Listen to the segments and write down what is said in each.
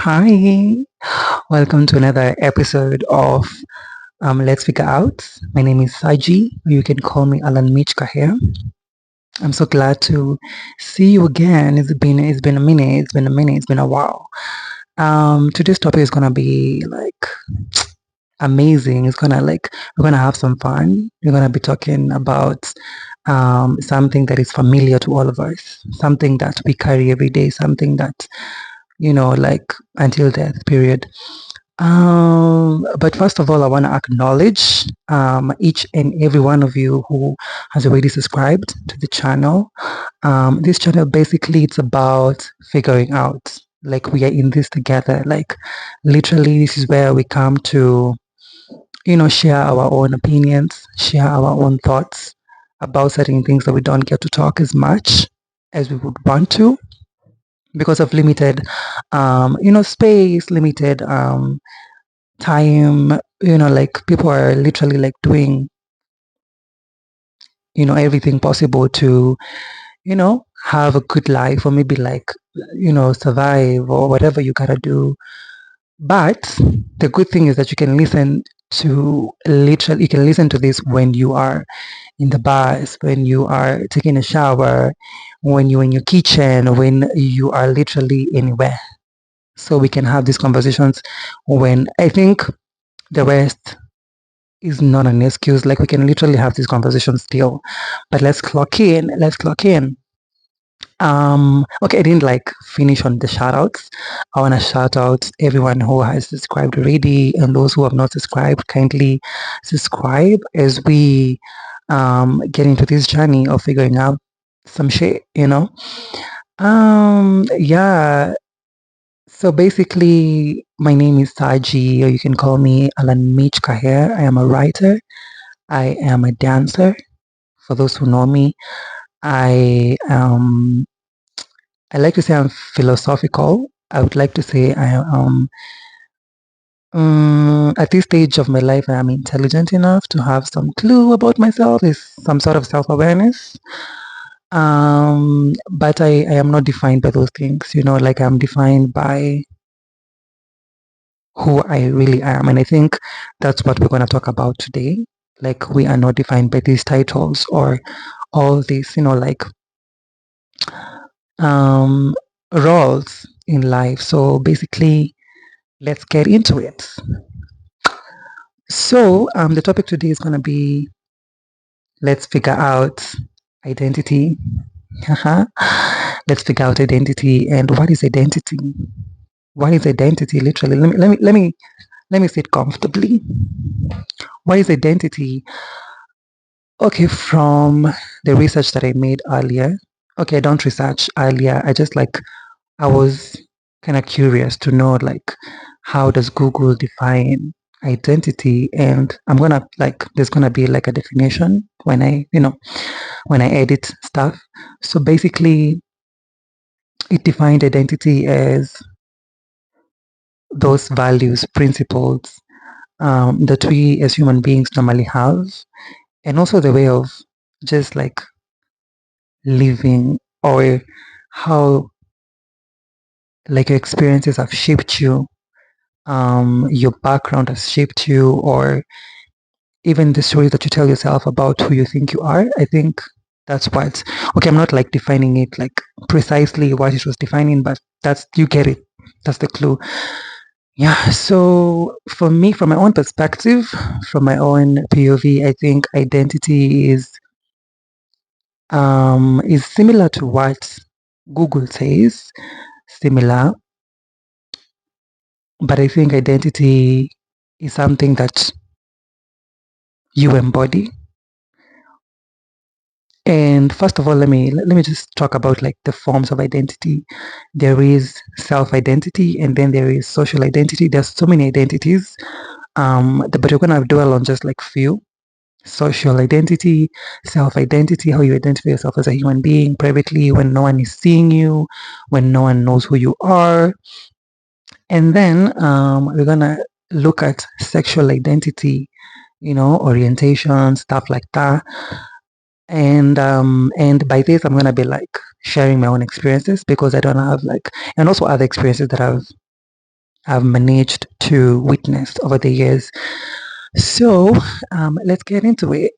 Hi, welcome to another episode of Let's Figure Out. My name is Saji. You can call me Alan Michka here. I'm so glad to see you again. It's been a minute. It's been a while. Today's topic is gonna be like amazing. It's gonna like we're gonna have some fun. We're gonna be talking about something that is familiar to all of us, something that we carry every day, something that like until death period. But first of all, I want to acknowledge each and every one of you who has already subscribed to the channel. This channel basically it's about figuring out like we are in this together. Like literally, this is where we come to share our own opinions, share our own thoughts about certain things that we don't get to talk as much as we would want to because of limited space, limited time. Like people are literally like doing everything possible to have a good life, or maybe like survive, or whatever you gotta do. But the good thing is that you can listen to this when you are in the bus, when you are taking a shower, when you're in your kitchen, when you are literally anywhere. So we can have these conversations when I think the rest is not an excuse. Like we can literally have these conversations still. But let's clock in. Let's clock in. Okay, I didn't like finish on the shout outs. I wanna shout out everyone who has subscribed already, and those who have not subscribed, kindly subscribe as we get into this journey of figuring out some shit. Yeah. So basically, my name is Saji, or you can call me Alan Mich Kaher. I am a writer. I am a dancer. For those who know me, I I like to say I'm philosophical. I would like to say I am at this stage of my life I am intelligent enough to have some clue about myself, is some sort of self-awareness. But I am not defined by those things, like I'm defined by who I really am. And I think that's what we're going to talk about today. Like, we are not defined by these titles or all these, like um, roles in life. So basically, let's get into it. So the topic today is going to be let's figure out identity. Let's figure out identity. And what is identity? What is identity? Literally, let me sit comfortably. What is identity? Okay, from the research that I made earlier. Okay, I don't research earlier. I was kind of curious to know like how does Google define identity, and I'm gonna like there's gonna be like a definition when I edit stuff. So basically it defined identity as those values, principles that we as human beings normally have, and also the way of just like living, or how like your experiences have shaped you, your background has shaped you, or even the stories that you tell yourself about who you think you are. I think that's what, okay, I'm not like defining it like precisely what it was defining, but that's, you get it. That's the clue. Yeah. So for me, from my own perspective, from my own POV, I think identity is similar to what Google says, similar, but I think identity is something that you embody. And first of all, let me just talk about like the forms of identity. There is self-identity, and then there is social identity. There's so many identities, but we're gonna dwell on just like few. Social identity, self-identity, how you identify yourself as a human being privately when no one is seeing you, when no one knows who you are. And then we're gonna look at sexual identity, orientation, stuff like that. And by this I'm gonna be like sharing my own experiences, because I don't have like, and also other experiences that I've I've managed to witness over the years. So let's get into it.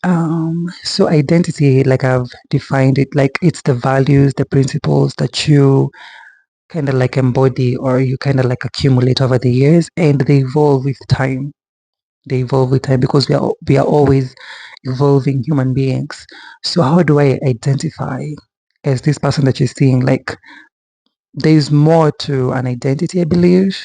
So identity, like I've defined it, like it's the values, the principles that you kind of like embody or you kind of like accumulate over the years, and they evolve with time. They evolve with time because we are always evolving human beings. So how do I identify as this person that you're seeing? Like there's more to an identity, I believe,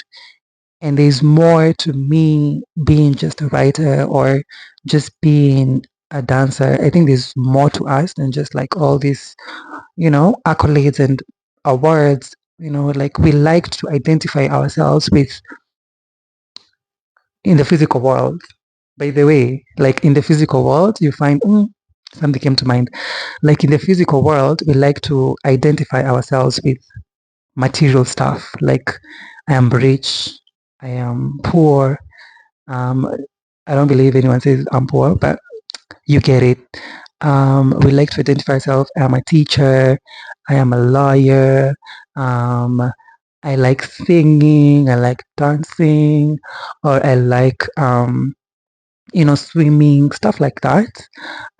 and there's more to me being just a writer or just being a dancer. I think there's more to us than just like all these, accolades and awards. Like we like to identify ourselves with in the physical world. By the way, like in the physical world, you find something came to mind. Like in the physical world, we like to identify ourselves with material stuff. Like I am rich, I am poor. Um, I don't believe anyone says I'm poor, but you get it. We like to identify ourselves. I'm a teacher. I am a lawyer. Um, I like singing. I like dancing, or I like swimming, stuff like that.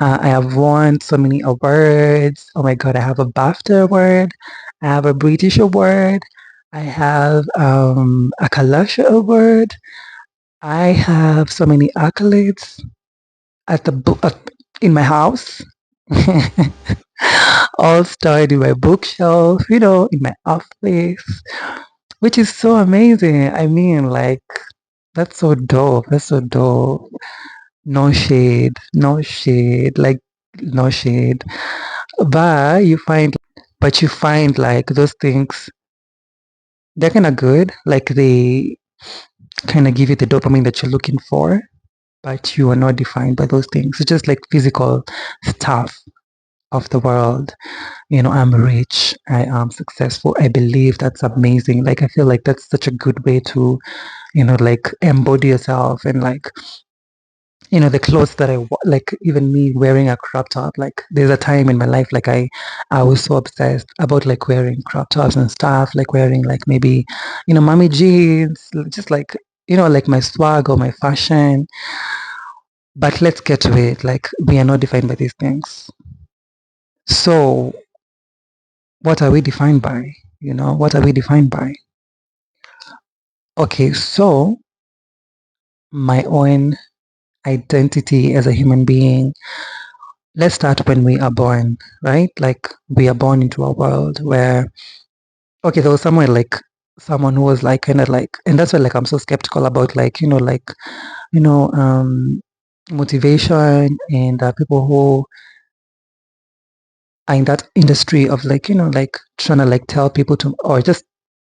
I have won so many awards. Oh my God, I have a BAFTA award. I have a British award. I have a Kalasha award. I have so many accolades at the book in my house, all stored in my bookshelf, in my office, which is so amazing. I mean, like that's so dope. That's so dope. No shade, no shade, like no shade. But you find like those things, they're kind of good. Like they kind of give you the dopamine that you're looking for, but you are not defined by those things. It's just like physical stuff of the world. I'm rich, I am successful. I believe that's amazing. Like I feel like that's such a good way to, like embody yourself and like the clothes that like even me wearing a crop top, like there's a time in my life like I was so obsessed about like wearing crop tops and stuff, like wearing like maybe mommy jeans, just like like my swag or my fashion. But let's get to it. Like we are not defined by these things. So what are we defined by? What are we defined by? Okay, so my own identity as a human being, let's start when we are born, right? Like we are born into a world where, okay, there was somewhere like someone who was like kind of like, and that's why like I'm so skeptical about like, you know, um, motivation and people who are in that industry of like, like trying to like tell people to, or just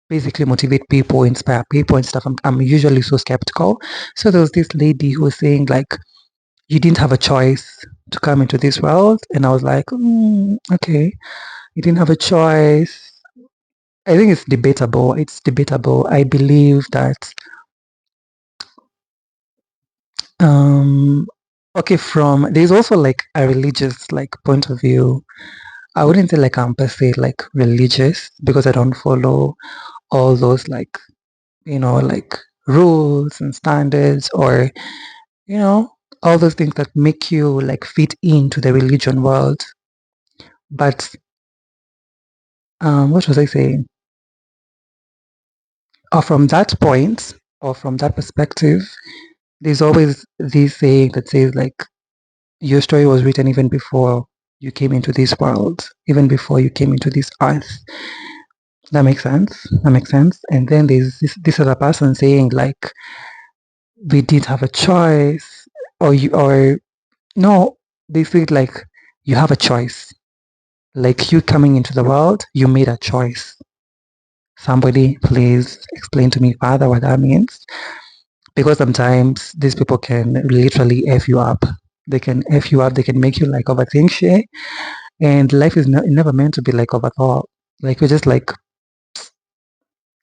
basically motivate people, inspire people and stuff. I'm usually so skeptical. So there was this lady who was saying like, you didn't have a choice to come into this world. And I was like, okay, you didn't have a choice. I think it's debatable. It's debatable. I believe that, um, okay, there's also like a religious like point of view. I wouldn't say like I'm per se like religious because I don't follow all those like, like rules and standards or, you know, all those things that make you like fit into the religion world. But what was I saying? Or from that point, or from that perspective, there's always this saying that says like your story was written even before you came into this world, even before you came into this earth. That makes sense. That makes sense. And then there's this other person saying like we did have a choice, or no, they say like you have a choice. Like you coming into the world, you made a choice. Somebody please explain to me further what that means. Because sometimes these people can literally F you up. They can F you up, they can make you like overthink shit. And life is never meant to be like overthought. Like we're just like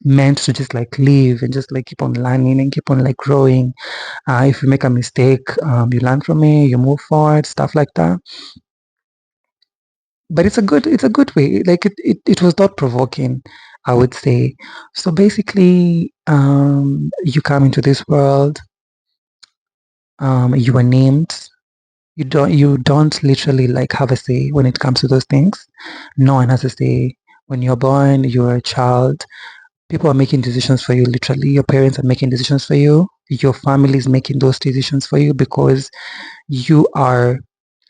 meant to just like live and just like keep on learning and keep on like growing. If you make a mistake, you learn from it, you move forward, stuff like that. But it's a good way. Like it was thought provoking. I would say. So basically, you come into this world, you are named. You don't literally like have a say when it comes to those things. No one has a say. When you're born, you're a child. People are making decisions for you, literally. Your parents are making decisions for you. Your family is making those decisions for you because you are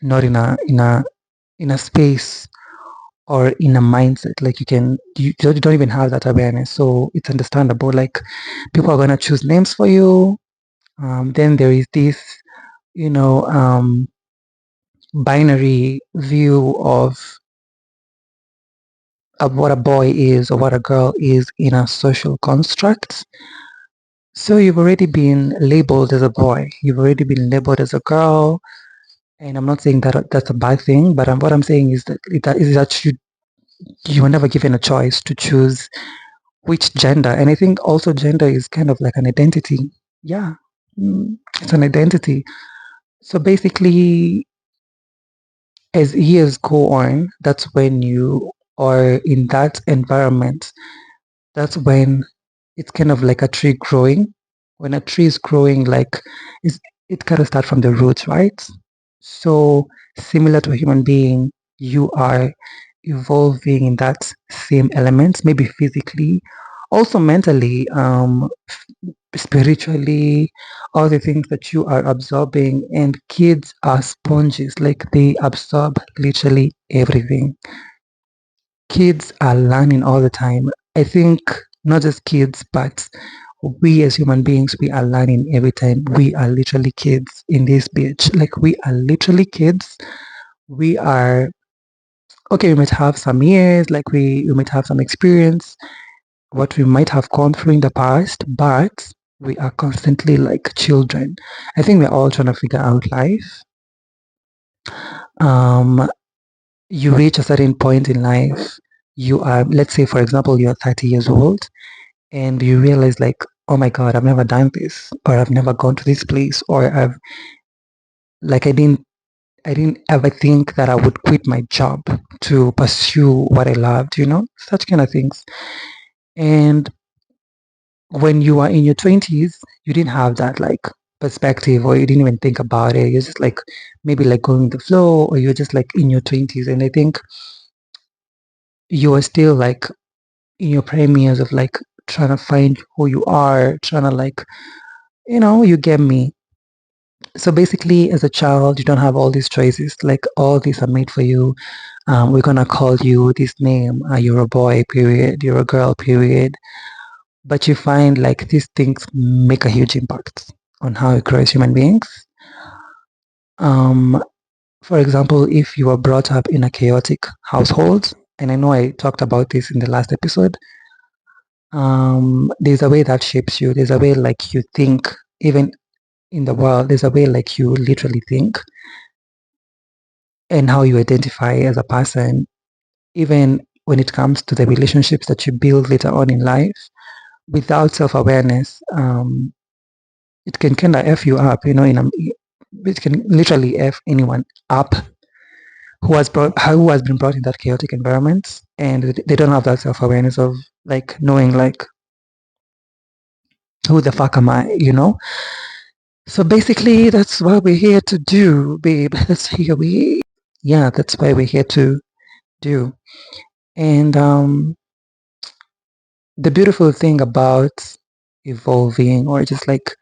not in a space or in a mindset like you don't even have that awareness. So it's understandable. Like people are gonna choose names for you. Then there is this, you know, binary view of what a boy is or what a girl is in a social construct. So you've already been labeled as a boy. You've already been labeled as a girl. And I'm not saying that that's a bad thing, but what I'm saying is that you were never given a choice to choose which gender. And I think also gender is kind of like an identity. Yeah, it's an identity. So basically, as years go on, that's when you are in that environment. That's when it's kind of like a tree growing. When a tree is growing, like it kind of starts from the roots, right? So similar to a human being, you are evolving in that same element, maybe physically, also mentally, spiritually, all the things that you are absorbing. And kids are sponges, like they absorb literally everything. Kids are learning all the time. I think not just kids, but we as human beings, we are learning every time. We are literally kids in this bitch. Like we are literally kids. We are okay, we might have some years, like we might have some experience, what we might have gone through in the past, but we are constantly like children. I think we're all trying to figure out life. Um, you reach a certain point in life, you are, let's say, for example, you're 30 years old, and you realize, like, oh my God, I've never done this, or I've never gone to this place, or like, I didn't ever think that I would quit my job to pursue what I loved, such kind of things. And when you are in your 20s, you didn't have that like perspective, or you didn't even think about it. You're just like maybe like going with the flow, or you're just like in your 20s. And I think you are still like in your prime years of like trying to find who you are, trying to like, you get me. So basically, as a child, you don't have all these choices. Like all these are made for you. We're gonna call you this name. You're a boy, period. You're a girl, period. But you find like these things make a huge impact on how you grow as human beings. Um, for example, if you were brought up in a chaotic household, and I know I talked about this in the last episode, there's a way that shapes you. There's a way like you think, even in the world, there's a way like you literally think and how you identify as a person, even when it comes to the relationships that you build later on in life. Without self-awareness, it can kind of F you up, it can literally F anyone up who has been brought in that chaotic environment, and they don't have that self-awareness of like knowing like who the fuck am I. So basically that's what we're here to do, babe. That's why we're here to do. And the beautiful thing about evolving or just like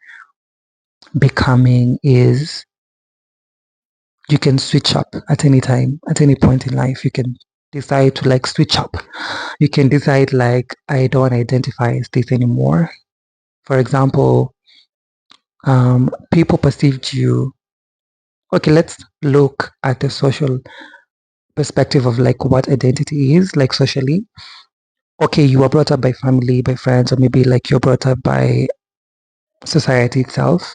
becoming is you can switch up at any time, at any point in life. You can decide to like switch up. You can decide like I don't identify as this anymore. For example, people perceived you. Okay, let's look at the social perspective of like what identity is like socially. Okay, you were brought up by family, by friends, or maybe like you're brought up by society itself.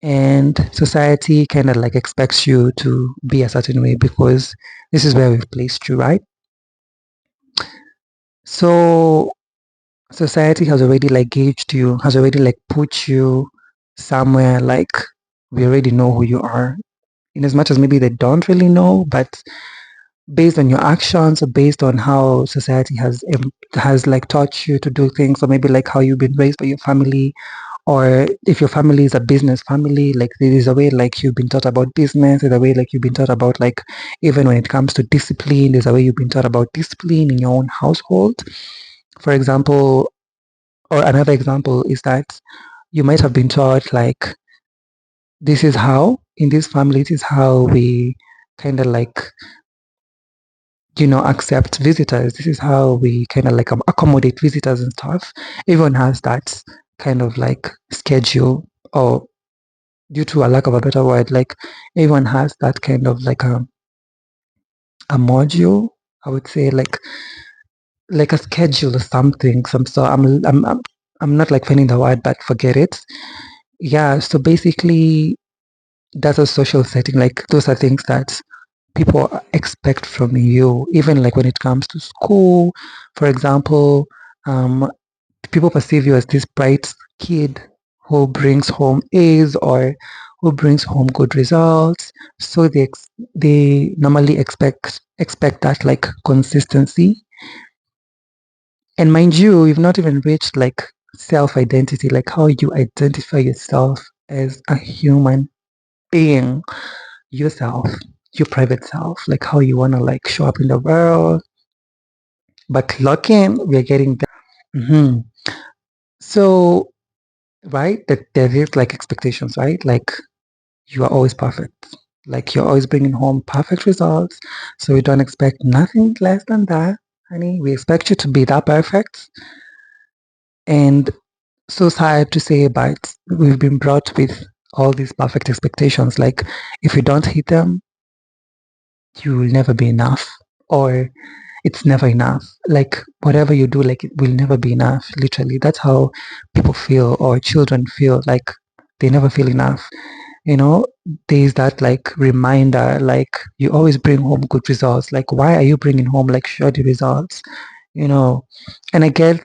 And society kind of like expects you to be a certain way because this is where we've placed you, right? So society has already like gauged you, has already like put you somewhere like we already know who you are. In as much as maybe they don't really know, but based on your actions or based on how society has like taught you to do things, or maybe like how you've been raised by your family, or if your family is a business family, like there is a way like you've been taught about business, there's a way like you've been taught about like, even when it comes to discipline, there's a way you've been taught about discipline in your own household. For example, or another example is that you might have been taught like, this is how in this family, this is how we kind of like, accept visitors. This is how we kind of like accommodate visitors and stuff. Everyone has that kind of like schedule, or due to a lack of a better word, like everyone has that kind of like a module, I would say, like a schedule or something, some sort. I'm not like finding the word, but forget it. Yeah, so basically that's a social setting. Like those are things that people expect from you, even like when it comes to school. For example, um, people perceive you as this bright kid who brings home A's or who brings home good results. So they normally expect that like consistency. And mind you, you've not even reached like self-identity, like how you identify yourself as a human being, yourself, your private self, like how you want to like show up in the world. But lock in, we're getting there. So, right, that there is like expectations, right? Like you are always perfect. Like you're always bringing home perfect results. So we don't expect nothing less than that, honey. We expect you to be that perfect. And so sad to say, but we've been brought with all these perfect expectations. Like if you don't hit them, you will never be enough, or it's never enough. Like whatever you do, like it will never be enough. Literally, that's how people feel, or children feel, like they never feel enough. You know, there's that like reminder, like you always bring home good results. Like why are you bringing home like shoddy results? You know, and I get,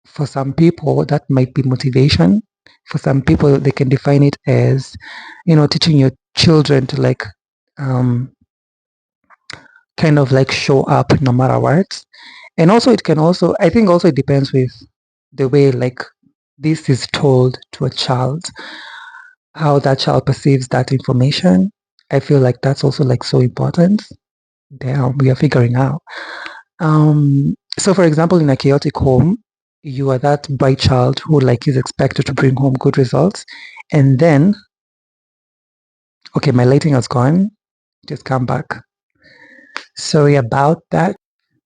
for some people that might be motivation. For some people, they can define it as, teaching your children to like um kind of like show up no matter what. And also it can also, I think also it depends with the way like this is told to a child, how that child perceives that information. I feel like that's also like so important. Damn, we are figuring out. So for example, in a chaotic home, you are that bright child who like is expected to bring home good results. And then, okay, my lighting has gone. Just come back. Sorry about that.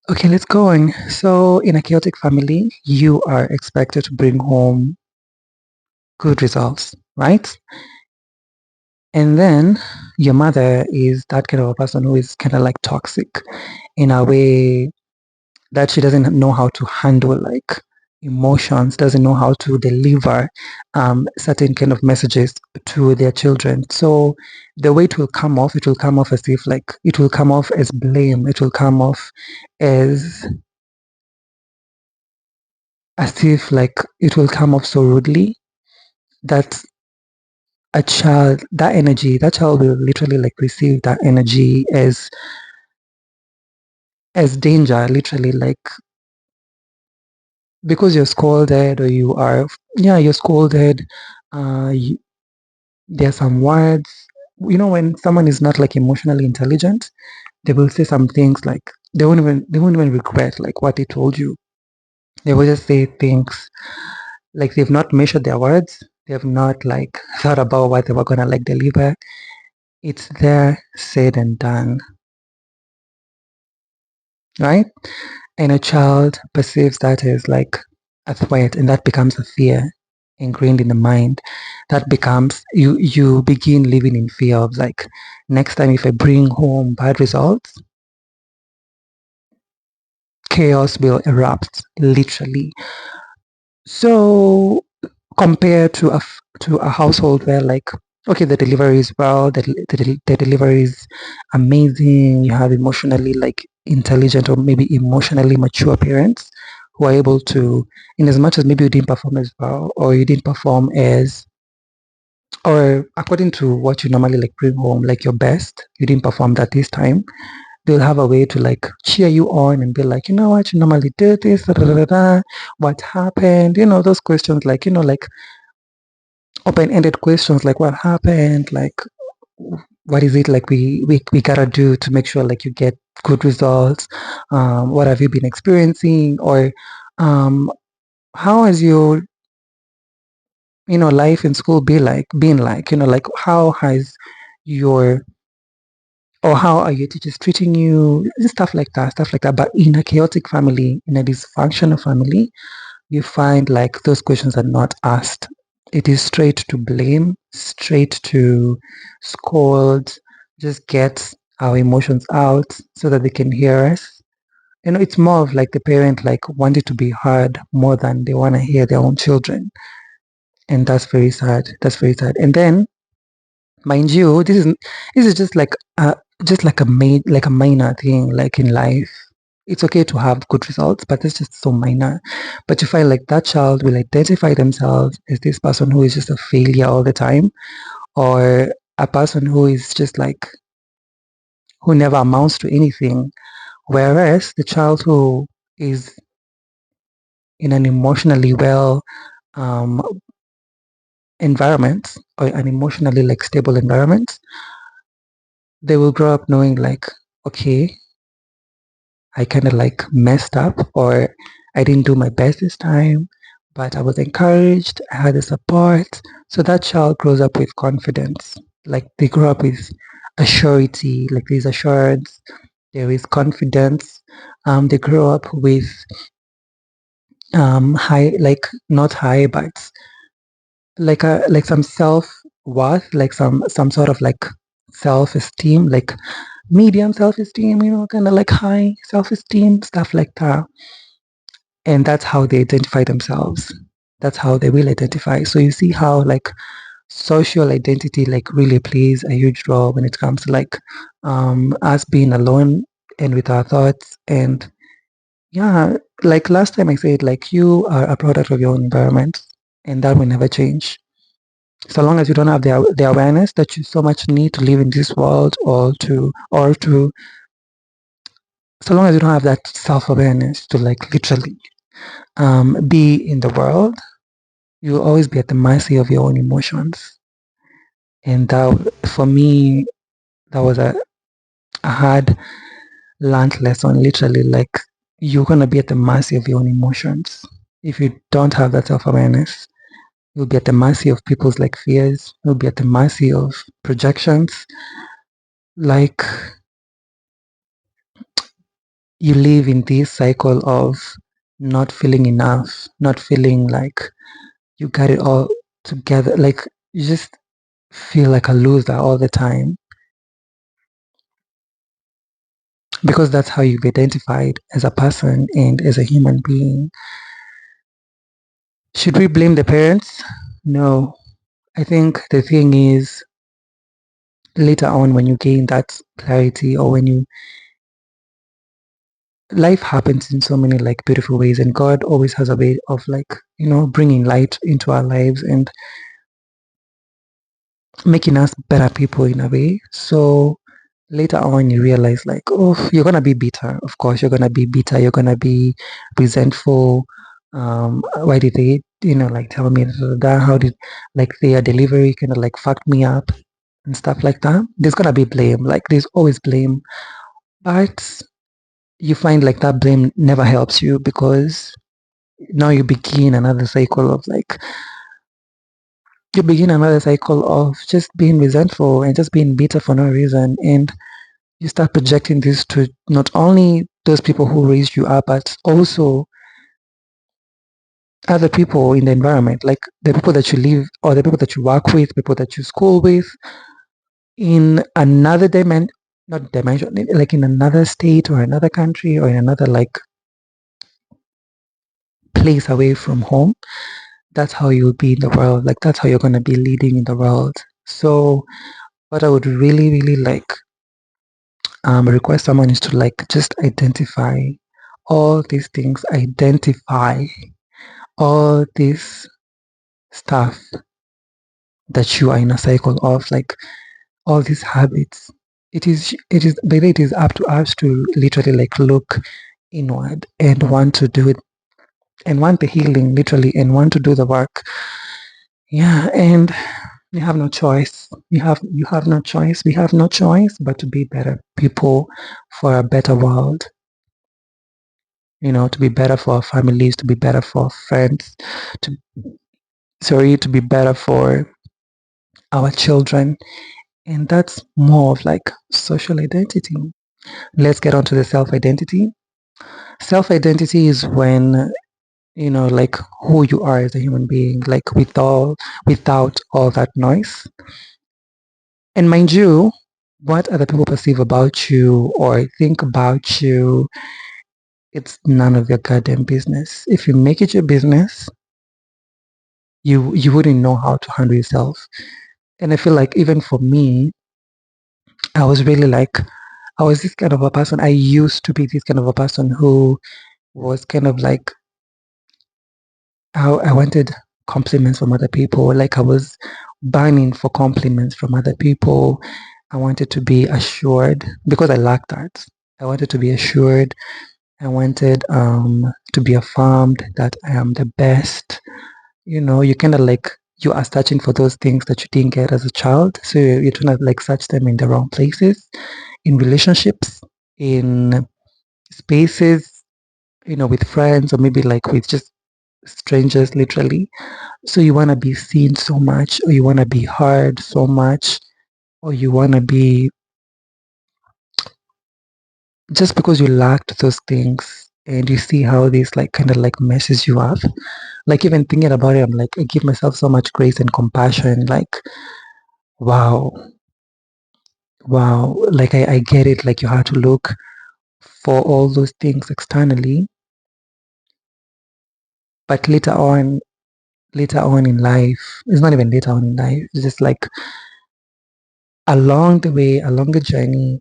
Okay, let's go on. So, in a chaotic family, you are expected to bring home good results, right? And then your mother is that kind of a person who is kind of like toxic in a way that she doesn't know how to handle like emotions, doesn't know how to deliver certain kind of messages to their children. So the way it will come off as if like it will come off as blame. It will come off as if like it will come off so rudely that that child will literally like receive that energy as danger, literally, like because you're scolded, or you're scolded. uh you, there are some words, when someone is not like emotionally intelligent, they will say some things like they won't even regret like what they told you. They will just say things like they've not measured their words, they have not like thought about what they were gonna like deliver. It's there, said and done, right? And a child perceives that as like a threat, and that becomes a fear ingrained in the mind. That becomes, you begin living in fear of like, next time if I bring home bad results, chaos will erupt, literally. So compared to a household where like, okay, the delivery is well, the delivery is amazing, you have emotionally like intelligent or maybe emotionally mature parents who are able to, in as much as maybe you didn't perform as well, or you didn't perform as, or according to what you normally like bring home, like your best, you didn't perform that this time, they'll have a way to like cheer you on and be like, you know what, you normally do this, da, da, da, da, da. What happened? Those questions like, like open-ended questions like what happened, like what is it like we gotta do to make sure like you get good results? What have you been experiencing? Or um, how has your life in school been like? Like how has your or how are your teachers treating you? Stuff like that. But in a chaotic family, in a dysfunctional family, you find like those questions are not asked. It is straight to blame, straight to scold, just get our emotions out so that they can hear us. It's more of like the parent like wanting to be heard more than they want to hear their own children. And that's very sad. That's very sad. And then, mind you, this is just like a minor thing like in life. It's okay to have good results, but it's just so minor. But you find like that child will identify themselves as this person who is just a failure all the time, or a person who is just like who never amounts to anything. Whereas the child who is in an emotionally well um, environment, or an emotionally like stable environment, they will grow up knowing like, okay, I kind of like messed up, or I didn't do my best this time, but I was encouraged, I had the support. So that child grows up with confidence. Like they grow up with a surety, like there's assurance, there is confidence. They grow up with high, like not high, but like some self-worth, like some sort of like self-esteem, like medium self-esteem, kind of like high self-esteem, stuff like that. And that's how they identify themselves. That's how they will identify. So you see how like social identity like really plays a huge role when it comes to like us being alone and with our thoughts. And yeah, like last time I said, like you are a product of your own environment, and that will never change. So long as you don't have the awareness that you so much need to live in this world, or to so long as you don't have that self-awareness to like literally be in the world, you'll always be at the mercy of your own emotions. And that, for me, that was a hard learned lesson. Literally, like you're gonna be at the mercy of your own emotions if you don't have that self-awareness. You'll be at the mercy of people's like fears. You'll be at the mercy of projections. Like you live in this cycle of not feeling enough, not feeling like you got it all together. Like you just feel like a loser all the time, because that's how you've identified as a person and as a human being. Should we blame the parents? No. I think the thing is, later on, when you gain that clarity, or when you life happens in so many like beautiful ways, and God always has a way of like bringing light into our lives and making us better people in a way. So later on you realize like, oh, you're gonna be bitter. Of course you're gonna be bitter, you're gonna be resentful. Why did they like tell me that? How did like their delivery kind of like fucked me up and stuff like that? There's gonna be blame, like there's always blame. But you find like that blame never helps you, because now you begin another cycle of just being resentful and just being bitter for no reason. And you start projecting this to not only those people who raised you up, but also other people in the environment, like the people that you live, or the people that you work with, people that you school with, in another dimension, not dimension, like in another state or another country or in another like place away from home. That's how you'll be in the world. Like that's how you're going to be leading in the world. So what I would really, really like request someone is to like just identify all these things, identify all this stuff that you are in a cycle of, like all these habits. it is by the way, it is up to us to literally like look inward and want to do it and want the healing literally and want to do the work. Yeah, and you have no choice. You have no choice. We have no choice but to be better people for a better world. To be better for our families, to be better for our friends, to to be better for our children. And that's more of like social identity. Let's get on to the self-identity. Self-identity is when, like who you are as a human being, like without all that noise. And mind you, what other people perceive about you or think about you, it's none of your goddamn business. If you make it your business, you wouldn't know how to handle yourself. And I feel like even for me, I was really like, I was this kind of a person. I used to be this kind of a person who was kind of like, how I wanted compliments from other people. Like I was burning for compliments from other people. I wanted to be assured because I lacked that. I wanted to be assured. I wanted to be affirmed that I am the best. You kind of like you are searching for those things that you didn't get as a child. So you're trying to like search them in the wrong places, in relationships, in spaces, with friends or maybe like with just strangers, literally. So you want to be seen so much, or you want to be heard so much, or you want to be just because you lacked those things and you see how this like kind of like messes you up. Like even thinking about it, I'm like, I give myself so much grace and compassion. Like, wow, wow. Like I get it. Like you have to look for all those things externally, but later on in life, it's not even later on in life. It's just like along the way, along the journey,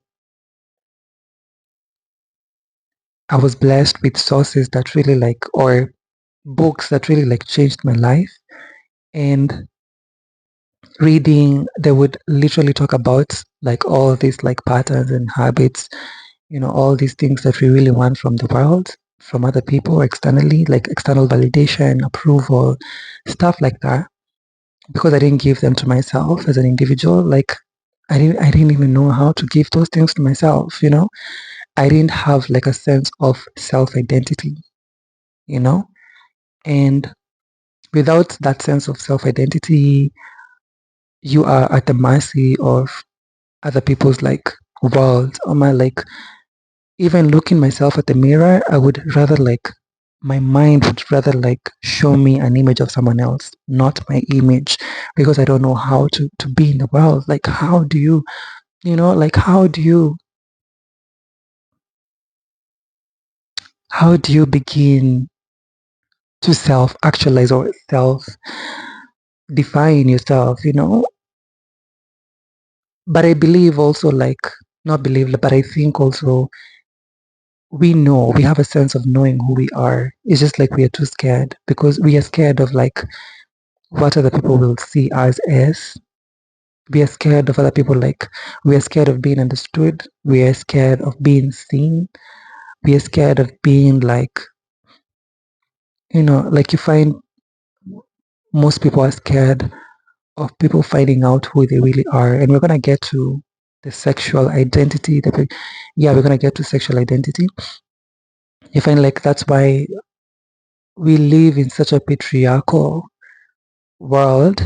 I was blessed with sources that really like, or books that really like changed my life. And reading, they would literally talk about like all these like patterns and habits, all these things that we really want from the world, from other people externally, like external validation, approval, stuff like that. Because I didn't give them to myself as an individual, like I didn't even know how to give those things to myself. I didn't have like a sense of self-identity, you know? And without that sense of self-identity, you are at the mercy of other people's like world. Or my like even looking myself at the mirror, I would rather like my mind would rather like show me an image of someone else, not my image, because I don't know how to be in the world. Like how do you, like how do you begin to self actualize or self define yourself? But I believe also like not believe, but I think also we know we have a sense of knowing who we are. It's just like we are too scared because we are scared of like what other people will see us as. We are scared of other people, like we are scared of being understood. We are scared of being seen. We are scared of being like, like you find most people are scared of people finding out who they really are. And we're gonna get to the sexual identity yeah, we're gonna get to sexual identity. You find like that's why we live in such a patriarchal world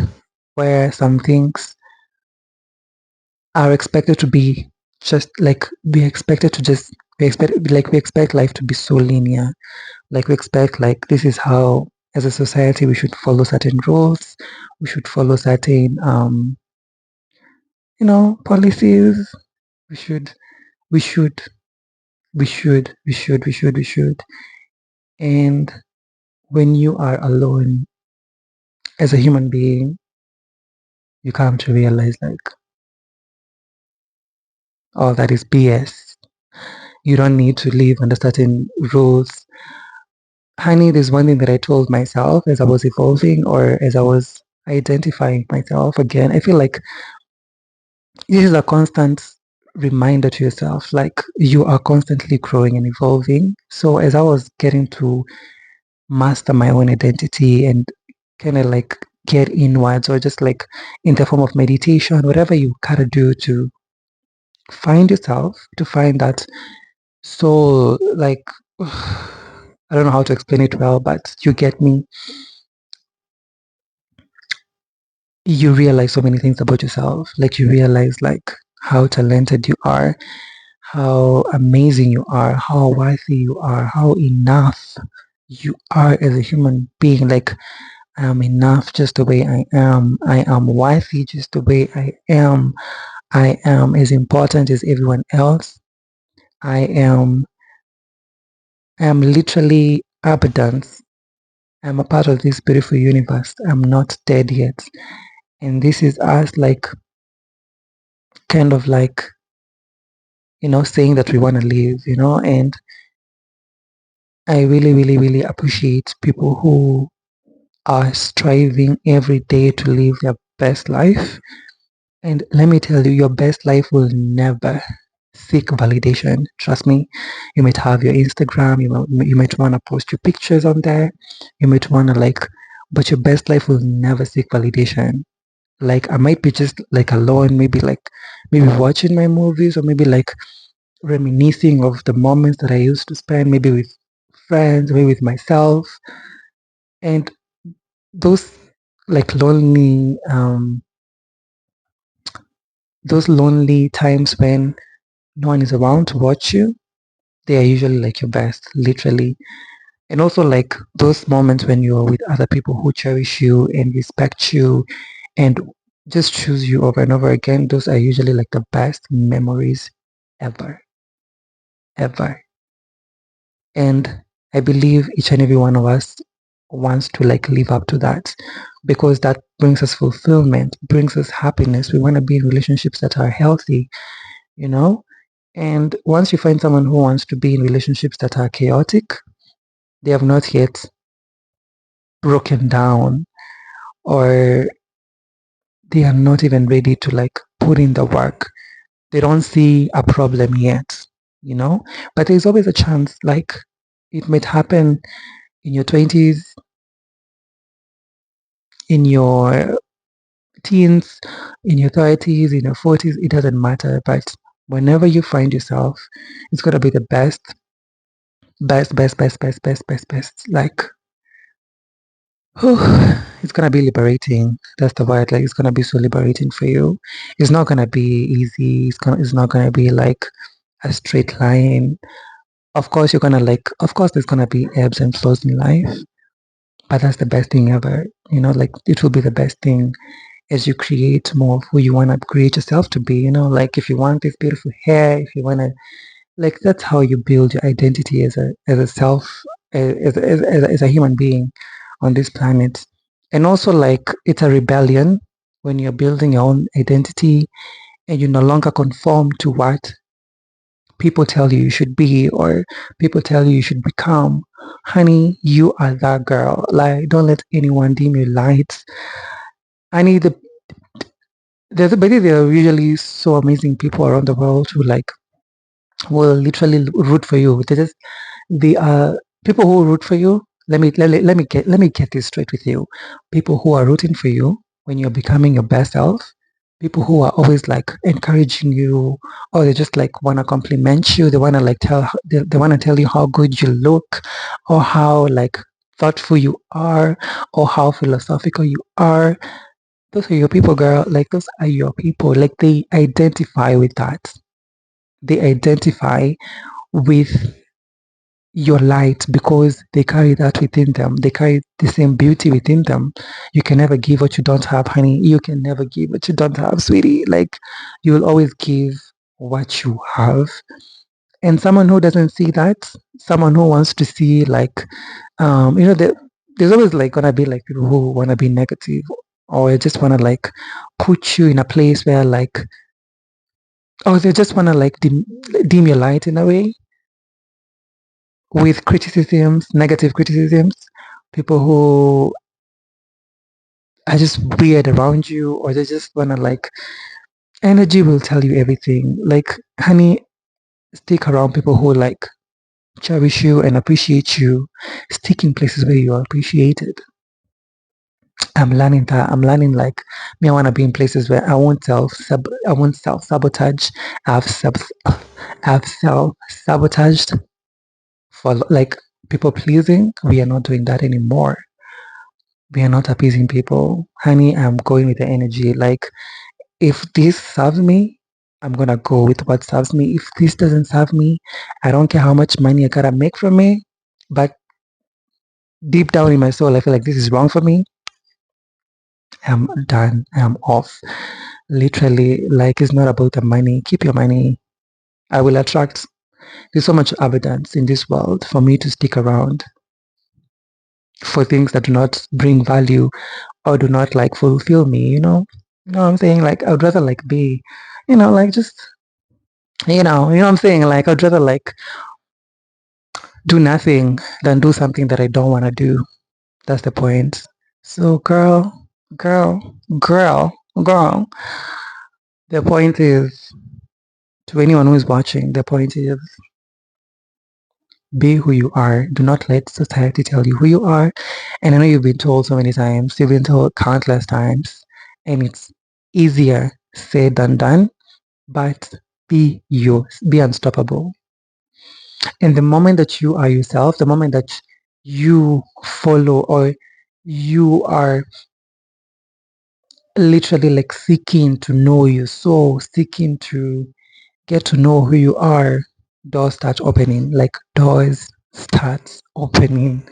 where some things are expected to be just like we expect life to be so linear. Like we expect like this is how as a society we should follow certain rules, we should follow certain policies. We should we should we should. And when you are alone as a human being, you come to realize like, oh, that is BS. You don't need to live under certain rules. Honey, there's one thing that I told myself as I was evolving or as I was identifying myself again. I feel like this is a constant reminder to yourself, like you are constantly growing and evolving. So as I was getting to master my own identity and kind of like get inwards, or just like in the form of meditation, whatever you gotta do to find yourself, to find that soul, like I don't know how to explain it well, but you get me. You realize so many things about yourself. Like you realize like how talented you are, how amazing you are, how worthy you are, how enough you are as a human being. Like I am enough just the way I am. I am worthy just the way I am. I am as important as everyone else. I am literally abundance. I'm a part of this beautiful universe. I'm not dead yet. And this is us like kind of like, saying that we want to live, and I really, really, really appreciate people who are striving every day to live their best life. And let me tell you, your best life will never seek validation. Trust me. You might have your Instagram, you might want to post your pictures on there. You might want to but your best life will never seek validation. Like I might be just like alone, maybe watching my movies, or maybe like reminiscing of the moments that I used to spend, maybe with friends, maybe with myself. And those like lonely times when no one is around to watch you, they are usually like your best, literally. And also like those moments when you're with other people who cherish you and respect you and just choose you over and over again, those are usually like the best memories ever, ever. And I believe each and every one of us wants to like live up to that, because that brings us fulfillment, brings us happiness. We want to be in relationships that are healthy, you know? And once you find someone who wants to be in relationships that are chaotic, they have not yet broken down, or they are not even ready to like put in the work. They don't see a problem yet, you know? But there's always a chance, like it might happen in your 20s, in your teens, in your 30s, in your 40s, it doesn't matter. But whenever you find yourself, it's going to be the best, best, best, best, best, best, best, best. Like, whew, it's going to be liberating. That's the word. Like, it's going to be so liberating for you. It's not going to be easy. It's not going to be like a straight line. Of course, of course, there's going to be ebbs and flows in life, but that's the best thing ever. Like, it will be the best thing as you create more of who you want to create yourself to be. Like if you want this beautiful hair, if you want to, like, that's how you build your identity as a self, as a human being on this planet. And also, like, it's a rebellion when you're building your own identity and you no longer conform to what people tell you should be, or people tell you should become. Honey, you are that girl. Like, don't let anyone dim your lights. I need the but there are usually so amazing people around the world who like will literally root for you. They are people who root for you. Let me get this straight with you. People who are rooting for you when you're becoming your best self. People who are always like encouraging you, or they just like want to compliment you. They want to like they want to tell you how good you look, or how like thoughtful you are, or how philosophical you are. Those are your people, girl. Like, those are your people. Like, they identify with that. They identify with your light because they carry that within them. They carry the same beauty within them. You can never give what you don't have, honey. You can never give what you don't have, sweetie. Like, you will always give what you have. And someone who doesn't see that, someone who wants to see, like, there's always like gonna be like people who wanna be negative, or just wanna like put you in a place where like, oh, they just wanna like dim your light in a way with criticisms, negative criticisms, people who are just weird around you, or they just wanna like Energy will tell you everything. Like, honey, stick around people who like cherish you and appreciate you. Stick in places where you are appreciated. I'm learning that. I'm learning like me. I want to be in places where I won't self sabotage. I've sub I've self sabotaged for like people pleasing. We are not doing that anymore. We are not appeasing people. Honey, I'm going with the energy. Like if this serves me, I'm gonna go with what serves me. If this doesn't serve me, I don't care how much money I gotta make from it. But deep down in my soul, I feel like this is wrong for me. I'm done. I'm off. Literally, like it's not about the money. Keep your money. I will attract. There's so much evidence in this world for me to stick around for things that do not bring value or do not like fulfill me, You know what I'm saying? Like I'd rather like be, like just you know what I'm saying? Like I'd rather like do nothing than do something that I don't want to do. That's the point. So girl, girl, girl. The point is to anyone who is watching, the point is be who you are. Do not let society tell you who you are. And I know you've been told so many times, you've been told countless times, and it's easier said than done, but be you, be unstoppable. And the moment that you are yourself, the moment that you follow or you are literally like seeking to know your soul, seeking to get to know who you are, doors start opening, like doors start opening.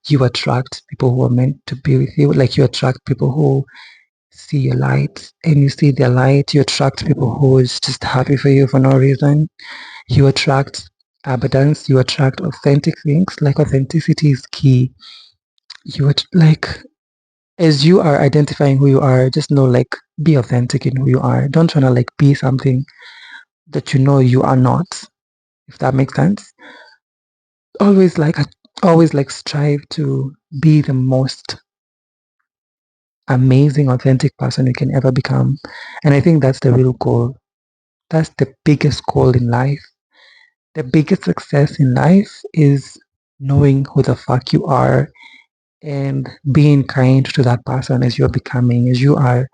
You attract people who are meant to be with you, like you attract people who see your light and you see their light. You attract people who is just happy for you for no reason. You attract abundance, you attract authentic things. Like authenticity is key. Like as you are identifying who you are, just know like be authentic in who you are. Don't try to like be something that you know you are not, if that makes sense. Always like always like strive to be the most amazing, authentic person you can ever become. And I think that's the real goal. That's the biggest goal in life. The biggest success in life is knowing who the fuck you are and being kind to that person as you're becoming, as you are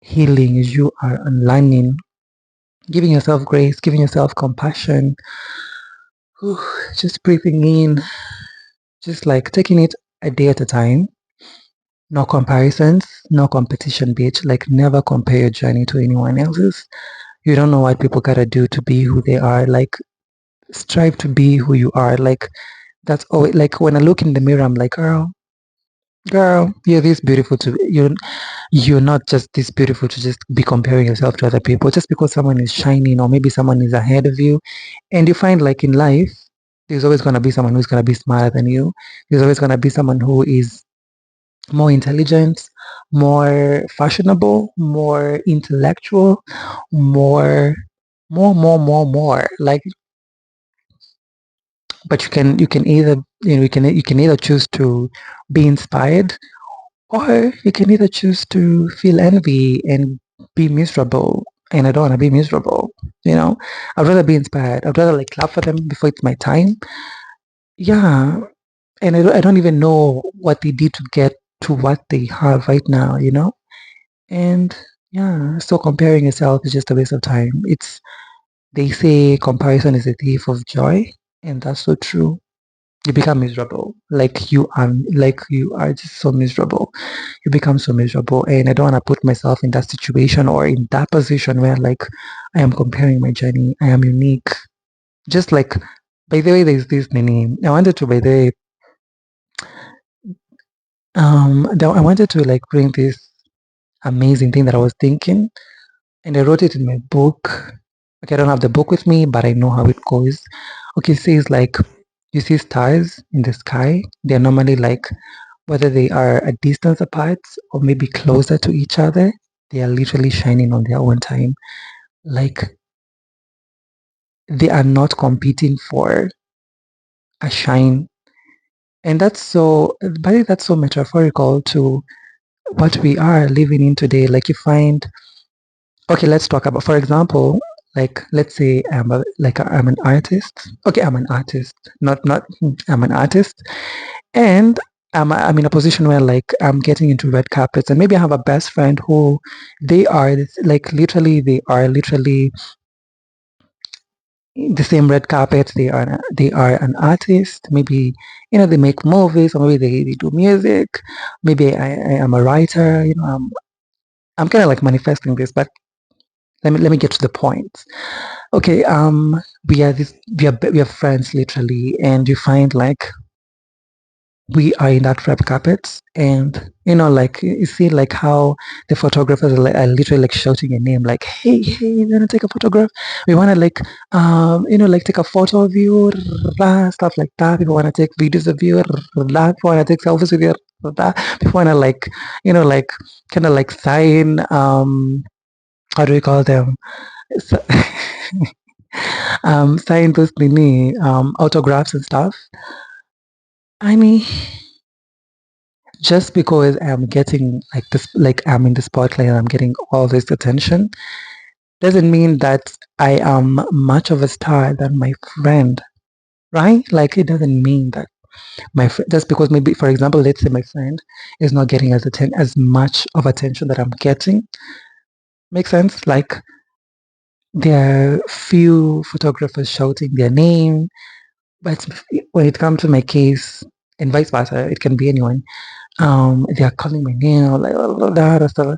healing, as you are unlearning, giving yourself grace, giving yourself compassion, whew, just breathing in, just like taking it a day at a time. No comparisons, no competition, bitch. Like, never compare your journey to anyone else's. You don't know what people gotta do to be who they are. Like, strive to be who you are. Like, that's always like when I look in the mirror, I'm like, girl, you're this beautiful to you're not just this beautiful to just be comparing yourself to other people just because someone is shining or maybe someone is ahead of you. And you find like in life, there's always gonna be someone who's gonna be smarter than you. There's always gonna be someone who is more intelligent, more fashionable, more intellectual, more. Like, but you can either you can either choose to be inspired, or you can either choose to feel envy and be miserable. And I don't want to be miserable. I'd rather be inspired. I'd rather like clap for them before it's my time. Yeah, and I don't even know what they did to get to what they have right now. And yeah, so comparing yourself is just a waste of time. They say comparison is a thief of joy, and that's so true. You become miserable. Like you are just so miserable. You become so miserable. And I don't want to put myself in that situation or in that position where like I am comparing my journey. I am unique. Just like by the way, there's this many I wanted to by the way, I wanted to like bring this amazing thing that I was thinking. And I wrote it in my book. Okay, I don't have the book with me, but I know how it goes. Okay, it says like you see stars in the sky. They're normally like whether they are a distance apart or maybe closer to each other, they are literally shining on their own time. Like they are not competing for a shine. And that's so metaphorical to what we are living in today. Like you find Okay, let's talk about, for example, like let's say I'm an artist. Okay, I'm an artist, not I'm an artist, and I'm in a position where like I'm getting into red carpets, and maybe I have a best friend who they are literally the same red carpet. They are an artist. Maybe they make movies, or maybe they do music. Maybe I am a writer. I'm kind of like manifesting this, but let me get to the point. Okay, we are friends literally, and you find like we are in that red carpet, and like you see like how the photographers are literally like shouting your name, like, hey, you wanna take a photograph? We wanna like like take a photo of you, stuff like that. People wanna take videos of you, people wanna take selfies with you, people wanna like like kind of like sign how do we call them? So, sign those mini autographs and stuff. I mean, just because I'm getting like this, like I'm in the spotlight and I'm getting all this attention, doesn't mean that I am much of a star than my friend, right? Like it doesn't mean that my friend, just because maybe, for example, let's say my friend is not getting as much of attention that I'm getting. Makes sense? Like there are few photographers shouting their name, but when it comes to my case, and vice versa, it can be anyone. They are calling my name, like stuff.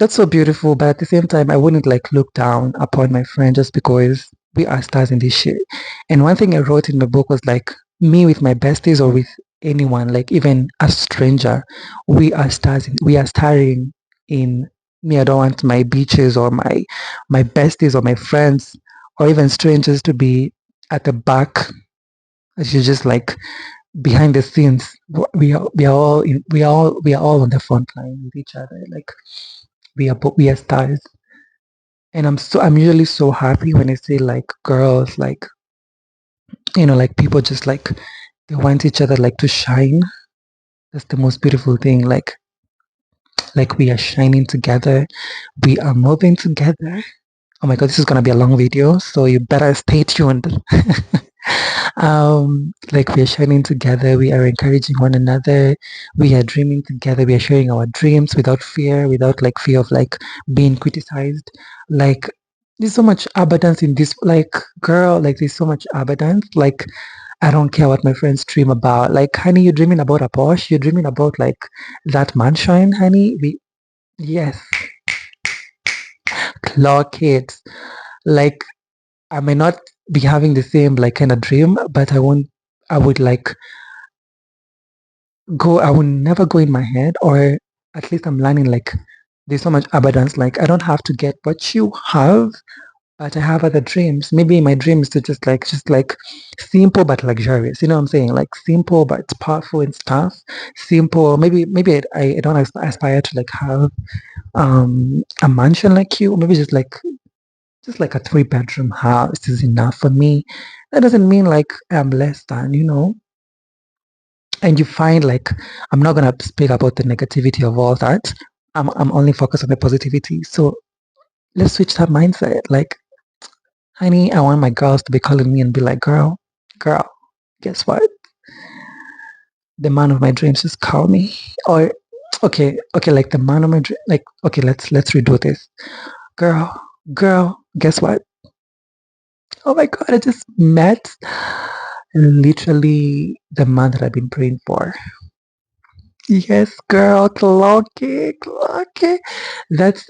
That's so beautiful, but at the same time, I wouldn't like look down upon my friend just because we are stars in this shit. And one thing I wrote in the book was like, me with my besties or with anyone, like even a stranger, we are stars. We are starring in me. I don't want my beaches or my besties or my friends or even strangers to be at the back. As you just like behind the scenes. We are all on the front line with each other. Like we are stars. And I'm usually so happy when I see like girls, like like people just like they want each other like to shine. That's the most beautiful thing. Like we are shining together, we are moving together. Oh my god, this is gonna be a long video, so you better stay tuned. Like we are shining together, we are encouraging one another, we are dreaming together, we are sharing our dreams without fear, without like fear of like being criticized. Like there's so much abundance in this, like girl, like there's so much abundance. Like I don't care what my friends dream about. Like, honey, you're dreaming about a Porsche, you're dreaming about like that mansion, honey. Yes, clock it. Like I may not be having the same like kind of dream, but I would like I would never go in my head, or at least I'm learning like there's so much abundance. Like I don't have to get what you have, but I have other dreams. Maybe my dream is to just like simple but luxurious. You know what I'm saying? Like simple but powerful and stuff. Simple. Maybe I don't aspire to like have a mansion like you. Maybe just like a 3 bedroom house is enough for me. That doesn't mean like I'm less than. And you find like I'm not gonna speak about the negativity of all that. I'm only focused on the positivity. So let's switch that mindset. Like, honey, I want my girls to be calling me and be like, girl, guess what? The man of my dreams just called me. Or okay, like the man of my dream. Like, okay, let's redo this. Girl, guess what? Oh my god, I just met literally the man that I've been praying for. Yes, girl, clock it. That's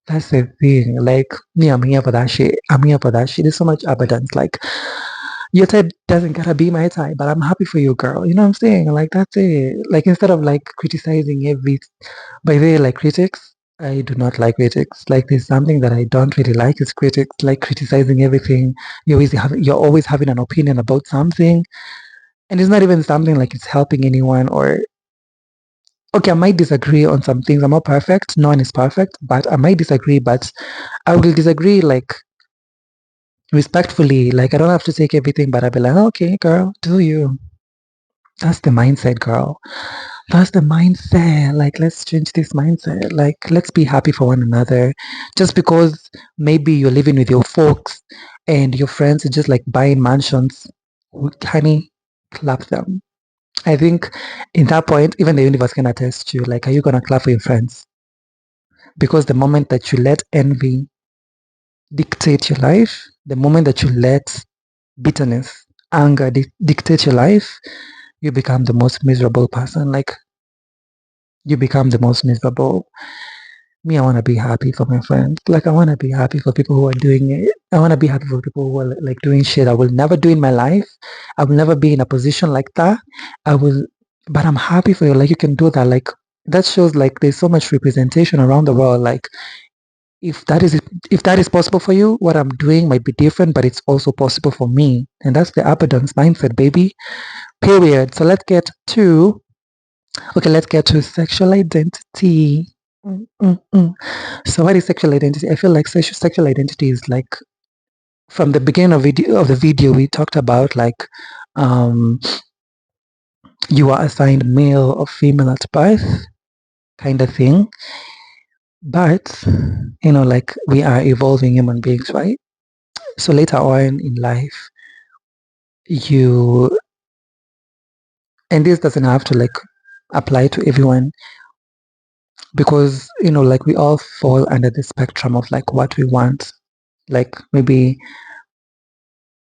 that's the thing. Like me, I'm here for that shit. I'm here for that shit. There's so much abundance. Like your type doesn't gotta be my type, but I'm happy for you, girl. You know what I'm saying? Like that's it. Like instead of like criticizing by the way, like critics, I do not like critics. Like there's something that I don't really like is critics, like criticizing everything. You're always having an opinion about something, and it's not even something like it's helping anyone or okay, I might disagree on some things. I'm not perfect. No one is perfect, but I might disagree, but I will disagree like respectfully. Like I don't have to take everything, but I'll be like, okay, girl, do you? That's the mindset, girl. That's the mindset. Like, let's change this mindset. Like, let's be happy for one another. Just because maybe you're living with your folks and your friends are just like buying mansions, honey, clap them. I think in that point, even the universe can attest to you. Like, are you gonna clap for your friends? Because the moment that you let envy dictate your life, the moment that you let bitterness, anger dictate your life, you become the most miserable person. Like, you become the most miserable. Me, I want to be happy for my friends. Like, I want to be happy for people who are doing it. I want to be happy for people who are like doing shit I will never do in my life. I will never be in a position like that. I will, but I'm happy for you. Like, you can do that. Like, that shows like there's so much representation around the world. Like, if that is if that is possible for you, what I'm doing might be different, but it's also possible for me. And that's the abundance mindset, baby. Period. So let's get to sexual identity. So what is sexual identity? I feel like sexual identity is like from the beginning of the video we talked about like um, you are assigned male or female at birth kind of thing. But like we are evolving human beings, right? So later on in life, you and this doesn't have to like apply to everyone because like we all fall under the spectrum of like what we want. Like maybe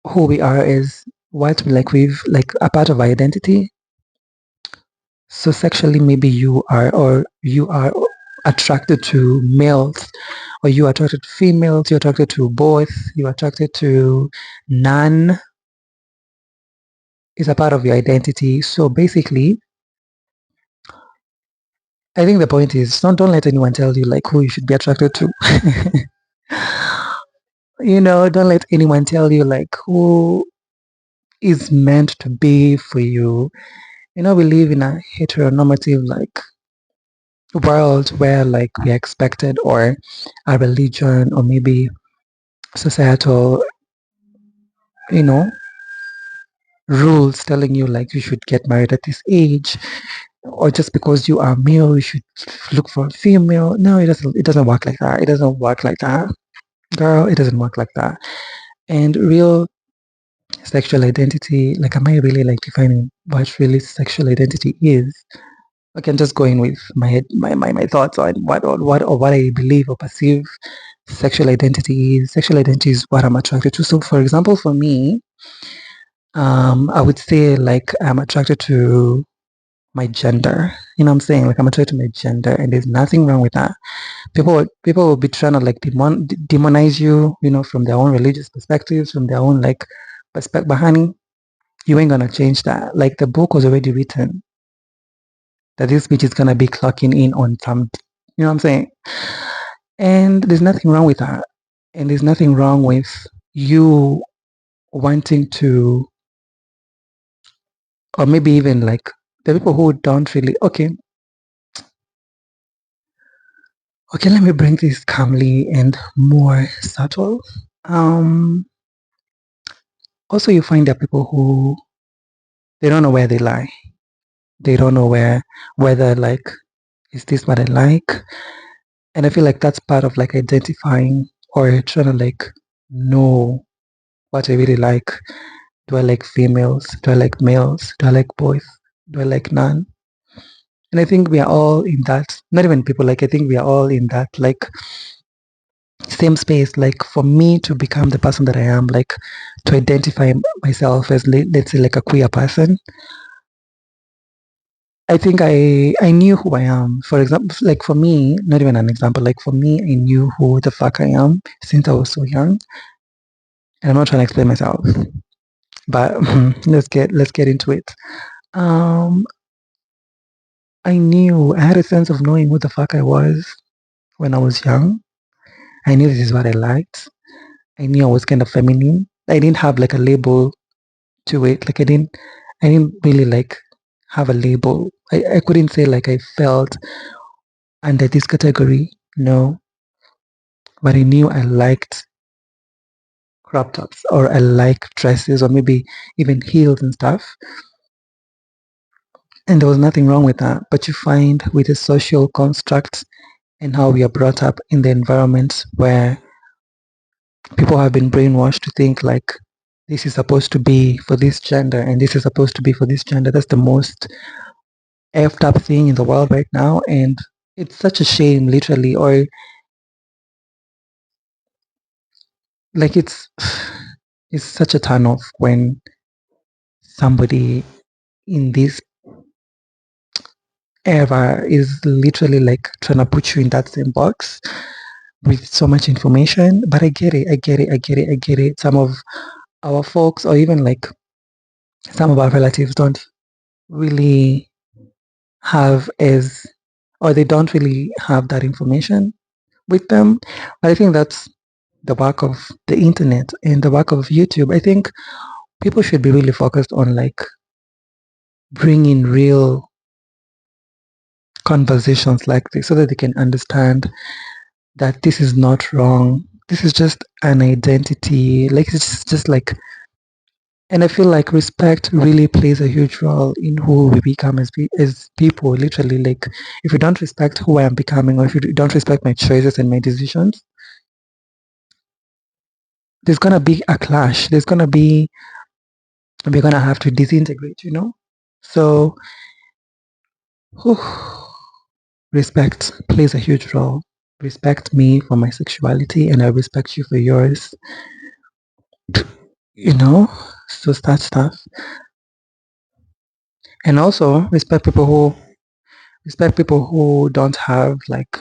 who we are is what we've like a part of our identity. So sexually maybe you are attracted to males or you are attracted to females, you're attracted to both, you're attracted to none is a part of your identity. So basically I think the point is don't let anyone tell you like who you should be attracted to. Don't let anyone tell you like who is meant to be for you. We live in a heteronormative like world where like we're expected or a religion or maybe societal, you know, rules telling you like you should get married at this age or just because you are male you should look for a female. No, it doesn't work like that. It doesn't work like that. Girl, it doesn't work like that. And real sexual identity, like am I really like defining what really sexual identity is? I can just go in with my head, my thoughts on what I believe or perceive sexual identity is. Sexual identity is what I'm attracted to. So for example, for me, I would say like I'm attracted to my gender. You know what I'm saying? Like I'm attracted to my gender and there's nothing wrong with that. People will be trying to like demonize you, from their own religious perspectives, from their own like perspective. But honey, you ain't gonna change that. Like the book was already written that this bitch is gonna be clocking in on some, you know what I'm saying? And there's nothing wrong with that. And there's nothing wrong with you wanting to, or maybe even like the people who don't really, okay, let me bring this calmly and more subtle. Um, Also, you find that people who, they don't know where they lie. They don't know whether like, is this what I like? And I feel like that's part of like identifying or trying to like know what I really like. Do I like females? Do I like males? Do I like boys? Do I like none? And I think we are all in that, not even people, like I think we are all in that like same space. Like for me to become the person that I am, like to identify myself as let's say like a queer person, I think I knew who I am. For example, like for me, not even an example, like for me, I knew who the fuck I am since I was so young. And I'm not trying to explain myself, but let's get into it. Um, I had a sense of knowing who the fuck I was when I was young. I knew this is what I liked. I knew I was kind of feminine. I didn't have like a label to it. Like I didn't really like have a label. I couldn't say like I felt under this category. No, but I knew I liked crop tops or I like dresses or maybe even heels and stuff. And there was nothing wrong with that. But you find with the social constructs and how we are brought up in the environments where people have been brainwashed to think like this is supposed to be for this gender and this is supposed to be for this gender. That's the most effed up thing in the world right now. And it's such a shame, literally, or like it's such a turn off when somebody in this era is literally like trying to put you in that same box with so much information. But I get it, I get it, I get it, I get it. Some of our folks, or even like some of our relatives, don't really have as, or they don't really have that information with them. But I think that's the work of the internet and the work of YouTube. I think people should be really focused on like bringing real conversations like this so that they can understand that this is not wrong. This is just an identity. Like it's just like, and I feel like respect really plays a huge role in who we become as people. Literally, like if you don't respect who I am becoming, or if you don't respect my choices and my decisions, there's gonna be a clash. We're gonna have to disintegrate. So whew, respect plays a huge role. Respect me for my sexuality, and I respect you for yours. you know so that stuff. And also respect people who don't have like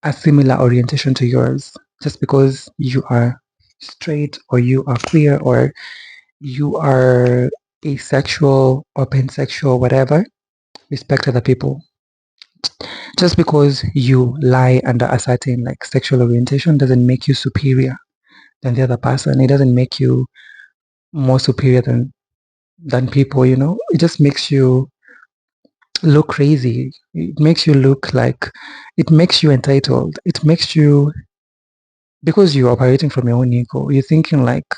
a similar orientation to yours. Just because you are straight or you are queer or you are asexual or pansexual, whatever, respect other people. Just because you lie under a certain like sexual orientation doesn't make you superior than the other person. It doesn't make you more superior than people. It just makes you look crazy. It makes you look like, it makes you entitled. It makes you, because you're operating from your own ego, you're thinking like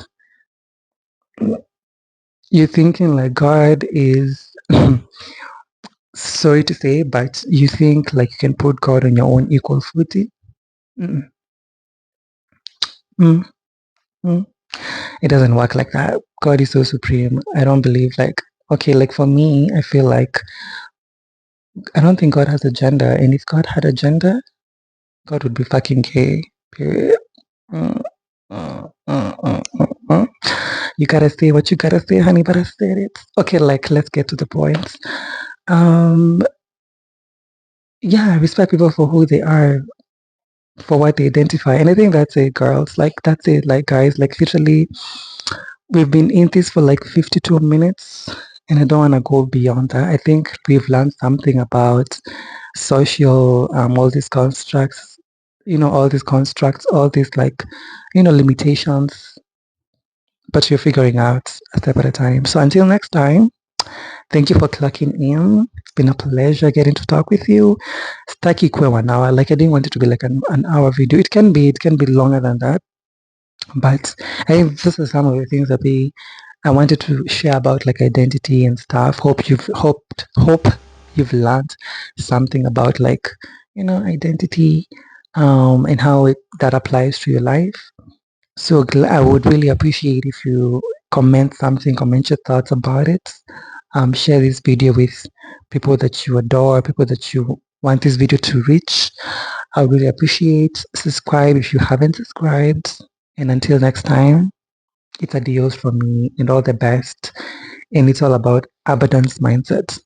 God is sorry to say, but you think like you can put God on your own equal footing. Mm, mm, mm. It doesn't work like that. God is so supreme. I don't believe like, okay, like for me, I feel like I don't think God has a gender, and if God had a gender, God would be fucking gay. Period. Mm, mm. You gotta say what you gotta say, honey, but I said it. Okay, like let's get to the point. Um, yeah, I respect people for who they are, for what they identify. And I think that's it, girls. Like that's it. Like guys, like literally we've been in this for like 52 minutes and I don't want to go beyond that. I think we've learned something about social, all these constructs, all these like, limitations, but you're figuring out a step at a time. So until next time, thank you for clocking in. It's been a pleasure getting to talk with you. Staki kwe 1 hour. Like I didn't want it to be like an hour video. It can be longer than that. But I think this is some of the things that I wanted to share about like identity and stuff. Hope you've learned something about like identity and how that applies to your life. So I would really appreciate if you comment your thoughts about it. Share this video with people that you adore, people that you want this video to reach. I would really appreciate. Subscribe if you haven't subscribed. And until next time, it's adios from me and all the best. And it's all about abundance mindset.